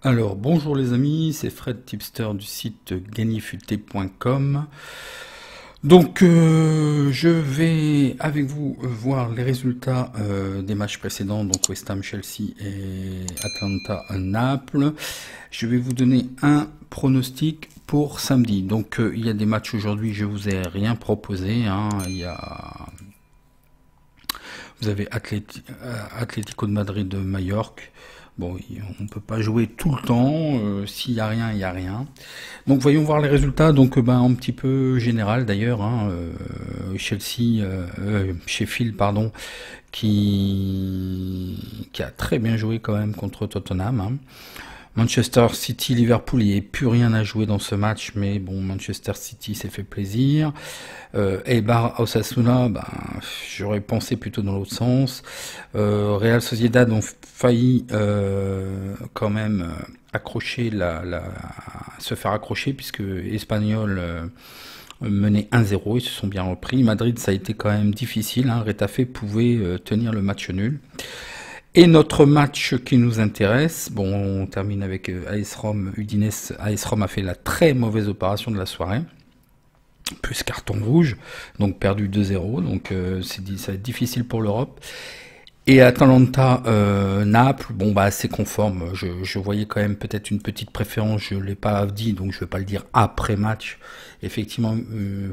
Alors, bonjour les amis, c'est Fred Tipster du site gagnerfuté.com. Donc, je vais avec vous voir les résultats des matchs précédents, donc West Ham, Chelsea et Atalanta Naples. Je vais vous donner un pronostic pour samedi. Donc, il y a des matchs aujourd'hui, je vous ai rien proposé. Vous avez Atlético de Madrid de Majorque. Bon, on ne peut pas jouer tout le temps. S'il n'y a rien, il n'y a rien. Donc, voyons voir les résultats. Donc, un petit peu général d'ailleurs. Sheffield, pardon, qui a très bien joué quand même contre Tottenham. Manchester City, Liverpool, il n'y a plus rien à jouer dans ce match, mais bon, Manchester City s'est fait plaisir. Eibar, Osasuna, j'aurais pensé plutôt dans l'autre sens. Real Sociedad ont failli quand même accrocher se faire accrocher puisque Espanyol menait 1-0, ils se sont bien repris. Madrid, ça a été quand même difficile. Retafe pouvait tenir le match nul. Et notre match qui nous intéresse, bon, on termine avec AS Rome, Udinese. AS Rome a fait la très mauvaise opération de la soirée, plus carton rouge, donc perdu 2-0, donc ça va être difficile pour l'Europe. Et Atalanta Naples, c'est conforme. Je voyais quand même peut-être une petite préférence, je l'ai pas dit, donc je vais pas le dire après match. Effectivement,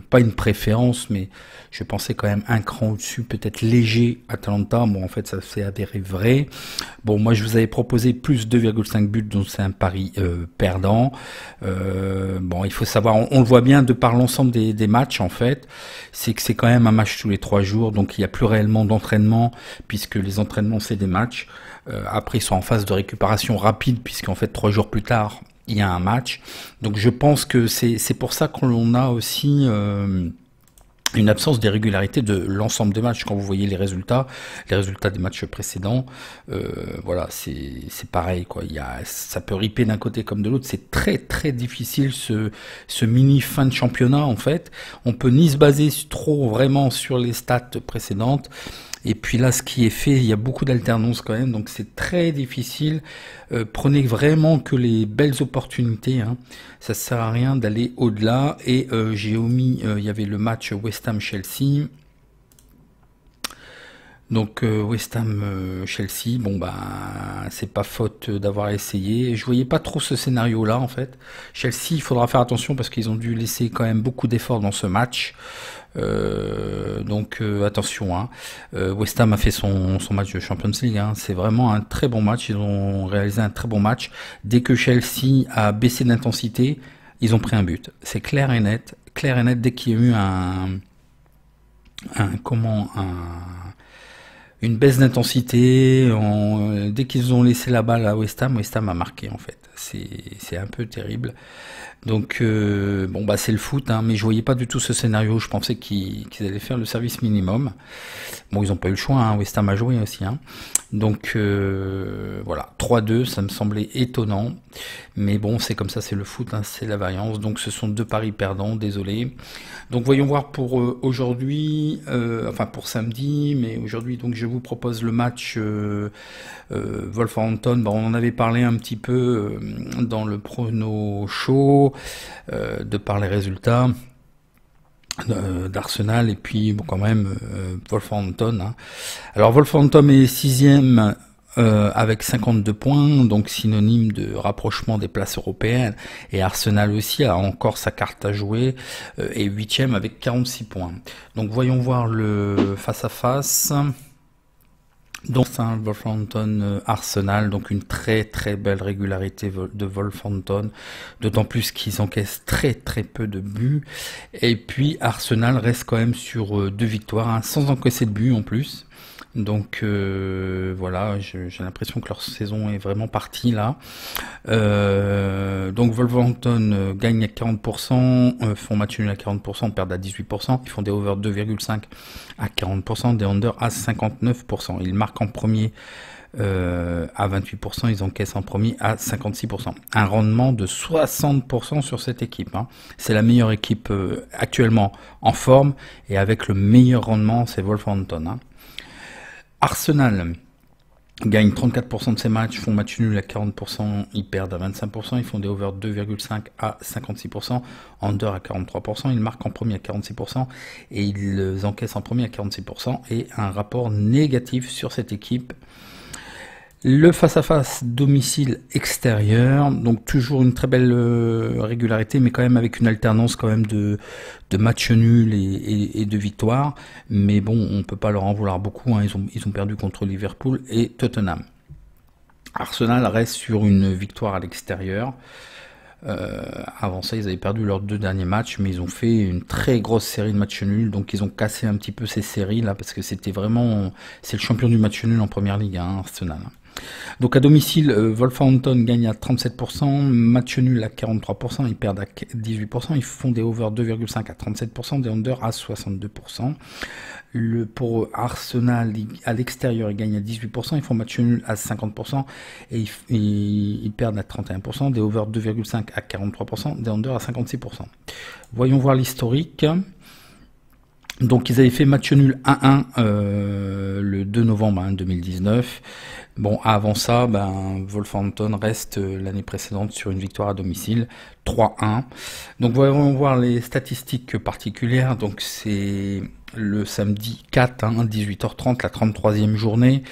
pas une préférence, mais je pensais quand même un cran au-dessus, peut-être léger Atalanta. Bon, en fait, ça s'est avéré vrai. Bon, moi, je vous avais proposé plus 2,5 buts, donc c'est un pari perdant. Il faut savoir, on le voit bien de par l'ensemble des matchs, en fait, c'est que c'est quand même un match tous les 3 jours, donc il n'y a plus réellement d'entraînement, puisque les entraînements, c'est des matchs. Après, ils sont en phase de récupération rapide, puisqu'en fait, 3 jours plus tard, il y a un match. Donc je pense que c'est pour ça qu'on a aussi une absence d'irrégularité de l'ensemble des matchs. Quand vous voyez les résultats des matchs précédents, c'est pareil, quoi. Ça peut riper d'un côté comme de l'autre. C'est très très difficile ce mini fin de championnat, en fait. On peut ni se baser trop vraiment sur les stats précédentes. Et puis là, ce qui est fait, il y a beaucoup d'alternance quand même, donc c'est très difficile. Prenez vraiment que les belles opportunités, ça sert à rien d'aller au-delà. Et j'ai omis, il y avait le match West Ham-Chelsea. Donc West Ham Chelsea, c'est pas faute d'avoir essayé. Je voyais pas trop ce scénario-là en fait. Chelsea, il faudra faire attention parce qu'ils ont dû laisser quand même beaucoup d'efforts dans ce match. Attention. West Ham a fait son match de Champions League. C'est vraiment un très bon match. Ils ont réalisé un très bon match. Dès que Chelsea a baissé d'intensité, ils ont pris un but. C'est clair et net. Clair et net dès qu'il y a eu une baisse d'intensité, dès qu'ils ont laissé la balle à West Ham a marqué en fait. C'est un peu terrible. Donc c'est le foot, mais je voyais pas du tout ce scénario. Je pensais qu'ils allaient faire le service minimum. Bon, ils ont pas eu le choix. West Ham a joué aussi. Donc 3-2, ça me semblait étonnant. Mais bon, c'est comme ça, c'est le foot, c'est la variance. Donc ce sont deux paris perdants, désolé. Donc voyons voir pour aujourd'hui, pour samedi, mais aujourd'hui donc je vous propose le match Wolverhampton. On en avait parlé un petit peu dans le prono show, de par les résultats d'Arsenal et puis quand même Wolverhampton. Alors Wolverhampton est 6e avec 52 points, donc synonyme de rapprochement des places européennes, et Arsenal aussi a encore sa carte à jouer, et 8e avec 46 points. Donc voyons voir le face-à-face. Donc Wolverhampton Arsenal, donc une très très belle régularité de Wolverhampton, d'autant plus qu'ils encaissent très très peu de buts. Et puis Arsenal reste quand même sur 2 victoires, sans encaisser de buts en plus. Donc j'ai l'impression que leur saison est vraiment partie là. Donc Wolverhampton gagne à 40%, font match nul à 40%, perdent à 18%, ils font des over 2,5 à 40%, des under à 59%. Ils marquent en premier à 28%, ils encaissent en premier à 56%. Un rendement de 60% sur cette équipe. C'est la meilleure équipe actuellement en forme, et avec le meilleur rendement, c'est Wolverhampton. Arsenal gagnent 34% de ces matchs, font match nul à 40%, ils perdent à 25%, ils font des over 2,5 à 56%, under à 43%, ils marquent en premier à 46% et ils encaissent en premier à 46% et un rapport négatif sur cette équipe. Le face-à-face domicile extérieur, donc toujours une très belle régularité, mais quand même avec une alternance quand même de matchs nuls et de victoires. Mais bon, on peut pas leur en vouloir beaucoup, hein. Ils ont perdu contre Liverpool et Tottenham. Arsenal reste sur une victoire à l'extérieur. Avant ça, ils avaient perdu leurs 2 derniers matchs, mais ils ont fait une très grosse série de matchs nuls, donc ils ont cassé un petit peu ces séries là, parce que c'était vraiment, c'est le champion du match nul en première ligue, hein, Arsenal. Donc à domicile, Wolverhampton gagne à 37%, match nul à 43%, ils perdent à 18%, ils font des over 2,5 à 37%, des under à 62%. Pour Arsenal, à l'extérieur, ils gagnent à 18%, ils font match nul à 50% et ils perdent à 31%, des over 2,5 à 43%, des under à 56%. Voyons voir l'historique. Donc ils avaient fait match nul 1-1 le 2 novembre 2019. Bon, avant ça, Wolverhampton reste l'année précédente sur une victoire à domicile, 3-1. Donc voyons voir les statistiques particulières. Donc c'est le samedi 4, 18h30, la 33e journée.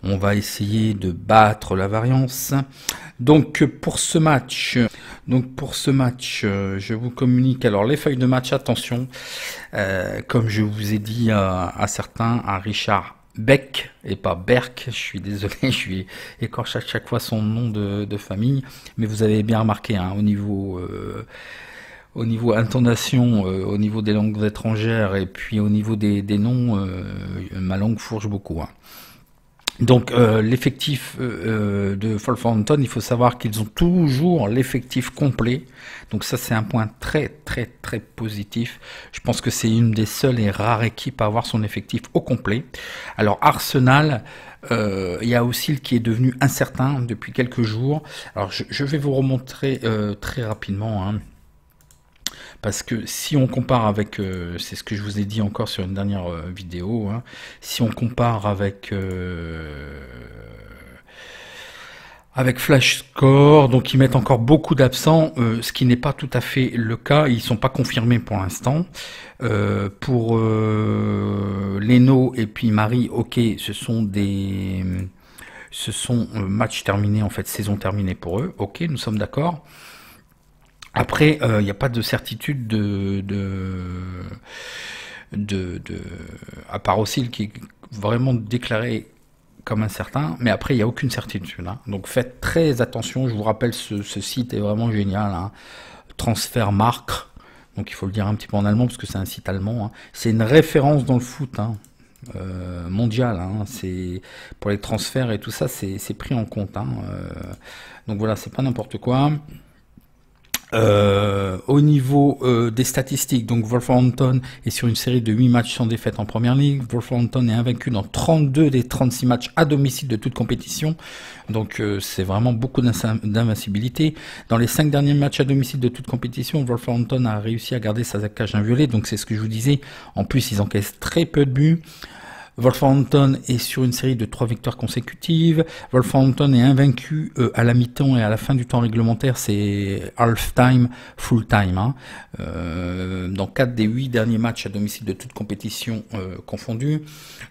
On va essayer de battre la variance. Donc pour ce match, je vous communique alors les feuilles de match. Attention, comme je vous ai dit à certains, à Richard Beck et pas Berk, je suis désolé, je écorche à chaque fois son nom de famille, mais vous avez bien remarqué au niveau intonation, au niveau des langues étrangères et puis au niveau des noms, ma langue fourche beaucoup. Donc l'effectif de Wolverhampton, il faut savoir qu'ils ont toujours l'effectif complet. Donc ça c'est un point très très très positif. Je pense que c'est une des seules et rares équipes à avoir son effectif au complet. Alors Arsenal, il y a aussi qui est devenu incertain depuis quelques jours. Alors je vais vous remontrer très rapidement. Parce que si on compare avec, c'est ce que je vous ai dit encore sur une dernière vidéo, si on compare avec Flash Score, donc ils mettent encore beaucoup d'absents, ce qui n'est pas tout à fait le cas, ils sont pas confirmés pour l'instant. Pour Leno et puis Marie, ok, ce sont matchs terminés, en fait, saison terminée pour eux, ok, nous sommes d'accord. Après, il n'y a pas de certitude à part aussi qui est vraiment déclaré comme incertain, mais après il n'y a aucune certitude. Donc faites très attention. Je vous rappelle, ce site est vraiment génial. Transfermarkt. Donc il faut le dire un petit peu en allemand parce que c'est un site allemand. C'est une référence dans le foot mondial. C'est pour les transferts et tout ça, c'est pris en compte. Donc voilà, c'est pas n'importe quoi. Au niveau des statistiques, donc Wolverhampton est sur une série de 8 matchs sans défaite en première ligue. Wolverhampton est invaincu dans 32 des 36 matchs à domicile de toute compétition. Donc c'est vraiment beaucoup d'invincibilité. Dans les 5 derniers matchs à domicile de toute compétition, Wolverhampton a réussi à garder sa cage inviolée. Donc c'est ce que je vous disais. En plus, ils encaissent très peu de buts. Wolverhampton est sur une série de 3 victoires consécutives. Wolverhampton est invaincu à la mi-temps et à la fin du temps réglementaire, c'est half-time, full-time. Dans 4 des 8 derniers matchs à domicile de toute compétition confondue.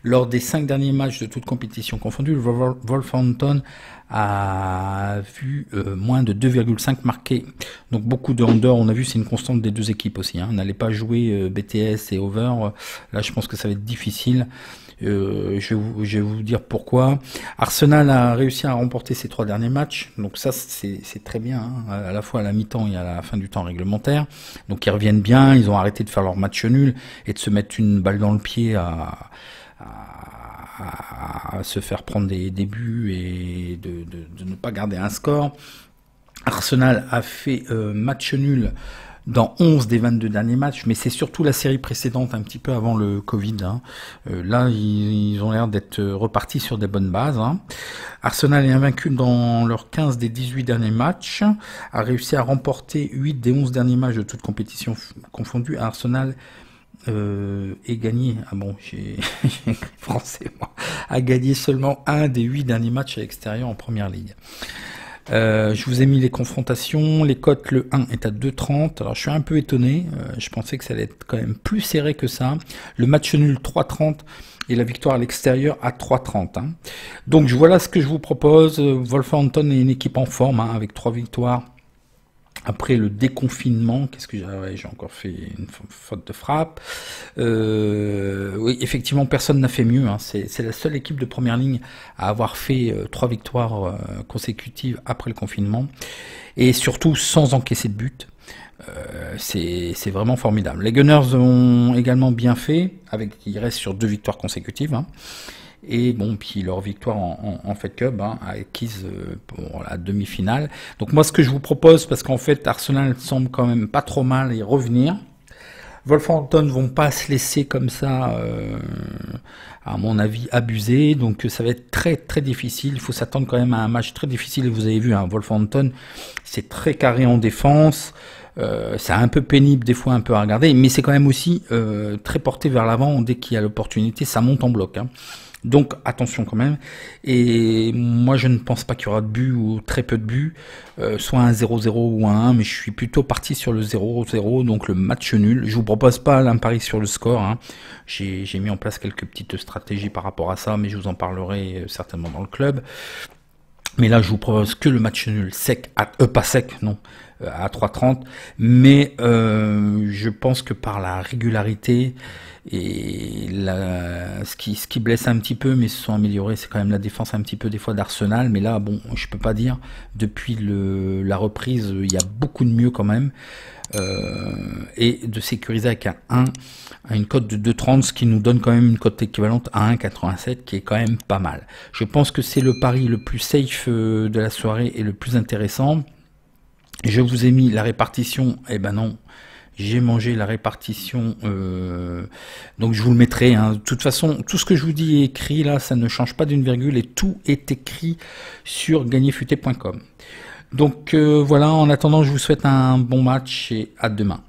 Lors des 5 derniers matchs de toute compétition confondue, Wolverhampton a vu moins de 2,5 marqués. Donc beaucoup de under, on a vu c'est une constante des deux équipes aussi. N'allez pas jouer BTS et over. Là je pense que ça va être difficile. Je vais vous dire pourquoi. Arsenal a réussi à remporter ses 3 derniers matchs, donc ça c'est très bien, à la fois à la mi-temps et à la fin du temps réglementaire. Donc ils reviennent bien, ils ont arrêté de faire leur match nul et de se mettre une balle dans le pied à se faire prendre des buts et de ne pas garder un score. Arsenal a fait match nul dans 11 des 22 derniers matchs, mais c'est surtout la série précédente, un petit peu avant le Covid. Là, ils ont l'air d'être repartis sur des bonnes bases. Arsenal est invaincu dans leurs 15 des 18 derniers matchs, a réussi à remporter 8 des 11 derniers matchs de toute compétition confondue. Arsenal et gagné, ah bon, j'ai français moi, a gagné seulement un des 8 derniers matchs à l'extérieur en première ligue. Je vous ai mis les confrontations, les cotes, le 1 est à 2,30, alors je suis un peu étonné, je pensais que ça allait être quand même plus serré que ça. Le match nul 3,30 et la victoire à l'extérieur à 3,30. Hein. Donc voilà ce que je vous propose. Wolverhampton est une équipe en forme, hein, avec 3 victoires. Après le déconfinement, qu'est-ce que j'ai encore fait une faute de frappe. Oui, effectivement, personne n'a fait mieux. Hein. C'est la seule équipe de première ligne à avoir fait 3 victoires consécutives après le confinement. Et surtout sans encaisser de but. C'est vraiment formidable. Les Gunners ont également bien fait, ils restent sur 2 victoires consécutives. Hein. Et bon, puis leur victoire en Fed Cup, hein, acquise pour la demi-finale. Donc moi, ce que je vous propose, parce qu'en fait, Arsenal semble quand même pas trop mal y revenir. Wolverhampton vont pas se laisser comme ça, à mon avis, abuser. Donc ça va être très très difficile. Il faut s'attendre quand même à un match très difficile. Et vous avez vu, hein, Wolverhampton, c'est très carré en défense. C'est un peu pénible des fois, un peu à regarder, mais c'est quand même aussi très porté vers l'avant. Dès qu'il y a l'opportunité, ça monte en bloc. Hein. Donc attention quand même. Et moi je ne pense pas qu'il y aura de but ou très peu de buts, soit un 0-0 ou un 1, mais je suis plutôt parti sur le 0-0, donc le match nul. Je vous propose pas un pari sur le score. Hein. J'ai mis en place quelques petites stratégies par rapport à ça, mais je vous en parlerai certainement dans le club. Mais là, je vous propose que le match nul sec, pas sec, non, à 3,30. Mais je pense que par la régularité et ce qui blesse un petit peu, mais se sont améliorés, c'est quand même la défense un petit peu des fois d'Arsenal. Mais là, bon, je peux pas dire. Depuis la reprise, il y a beaucoup de mieux quand même. Et de sécuriser avec un 1 à une cote de 2,30, ce qui nous donne quand même une cote équivalente à 1,87, qui est quand même pas mal. Je pense que c'est le pari le plus safe de la soirée et le plus intéressant. Je vous ai mis la répartition, eh ben non, j'ai mangé la répartition, donc je vous le mettrai. Hein. De toute façon, tout ce que je vous dis est écrit là, ça ne change pas d'une virgule et tout est écrit sur gagnerfuté.com. Donc voilà, en attendant, je vous souhaite un bon match et à demain.